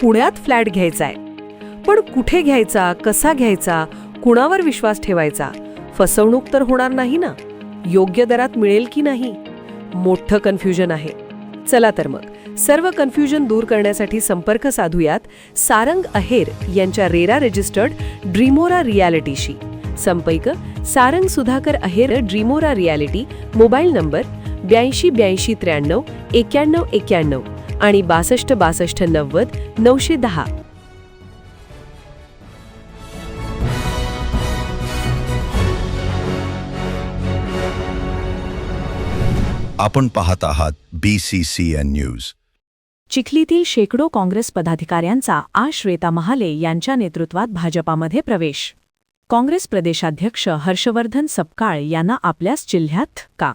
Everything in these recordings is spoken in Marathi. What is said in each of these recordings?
पुण्यात फ्लॅट घ्यायचा आहे, पण कुठे घ्यायचा, कसा घ्यायचा, कुणावर विश्वास ठेवायचा? फसवणूक तर होणार नाही ना? योग्य दरात मिळेल की नाही? मोठं कन्फ्युजन आहे. चला तर मग सर्व कन्फ्युजन दूर करण्यासाठी संपर्क साधूयात सारंग अहेर यांच्या रेरा रजिस्टर्ड ड्रीमोरा रियालिटीशी. संपर्क सारंग सुधाकर अहेर, ड्रीमोरा रियालिटी, मोबाईल नंबर 82 83 91 91 आणि 62 62 90 910. आपण पाहत आहात BCCN न्यूज. चिखलीतील शेकडो काँग्रेस पदाधिकाऱ्यांचा आज श्वेता महाले यांच्या नेतृत्वात भाजपामध्ये प्रवेश. काँग्रेस प्रदेशाध्यक्ष हर्षवर्धन सपकाळ यांना आपल्याच जिल्ह्यात का?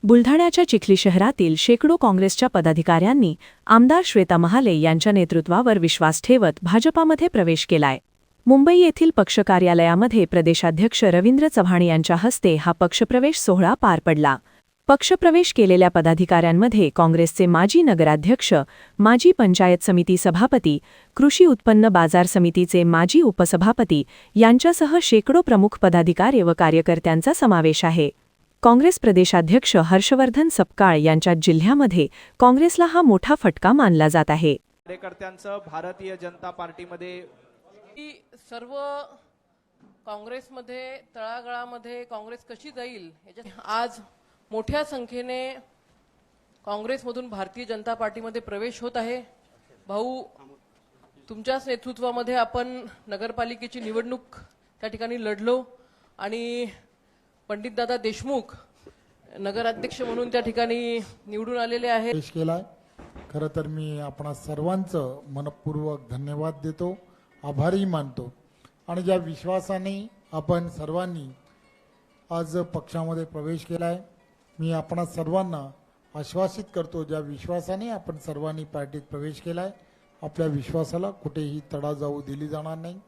बुलढाण्याच्या चिखली शहरातील शेकडो काँग्रेसच्या पदाधिकाऱ्यांनी आमदार श्वेता महाले यांच्या नेतृत्वावर विश्वास ठेवत भाजपामध्ये प्रवेश केलाय. मुंबई येथील पक्ष कार्यालयामध्ये प्रदेशाध्यक्ष रवींद्र चव्हाण यांच्या हस्ते हा पक्षप्रवेश सोहळा पार पडला. पक्षप्रवेश केलेल्या पदाधिकाऱ्यांमध्ये काँग्रेसचे माजी नगराध्यक्ष, माजी पंचायत समिती सभापती, कृषी उत्पन्न बाजार समितीचे माजी उपसभापती यांच्यासह शेकडो प्रमुख पदाधिकारी व कार्यकर्त्यांचा समावेश आहे. काँग्रेस प्रदेशाध्यक्ष हर्षवर्धन सपकाळ यांच्या जिल्ह्यामध्ये काँग्रेसला हा मोठा फटका मानला जात आहे. कार्यकर्त्यांचं भारतीय जनता पार्टीमध्ये सर्व काँग्रेसमध्ये तळागाळामध्ये काँग्रेस कशी जाईल याच्यात आज मोठ्या संख्येने काँग्रेसमधून भारतीय जनता पार्टीमध्ये प्रवेश होत आहे. भाऊ, तुमच्याच नेतृत्वामध्ये आपण नगरपालिकेची निवडणूक त्या ठिकाणी लढलो आणि पंडितदादा देशमुख नगराध्यक्ष म्हणून त्या ठिकाणी निवडून आलेले आहेत. पेश केलाय. खरं तर मी आपणा सर्वांचं मनपूर्वक धन्यवाद देतो, आभारी मानतो. आणि ज्या विश्वासाने आपण सर्वांनी आज पक्षामध्ये प्रवेश केलाय, मी आपणा सर्वांना आश्वासित करतो, ज्या विश्वासाने आपण सर्वांनी पार्टीत प्रवेश केलाय, आपल्या विश्वासाला कुठेही तडा जाऊ दिली जाणार नाही.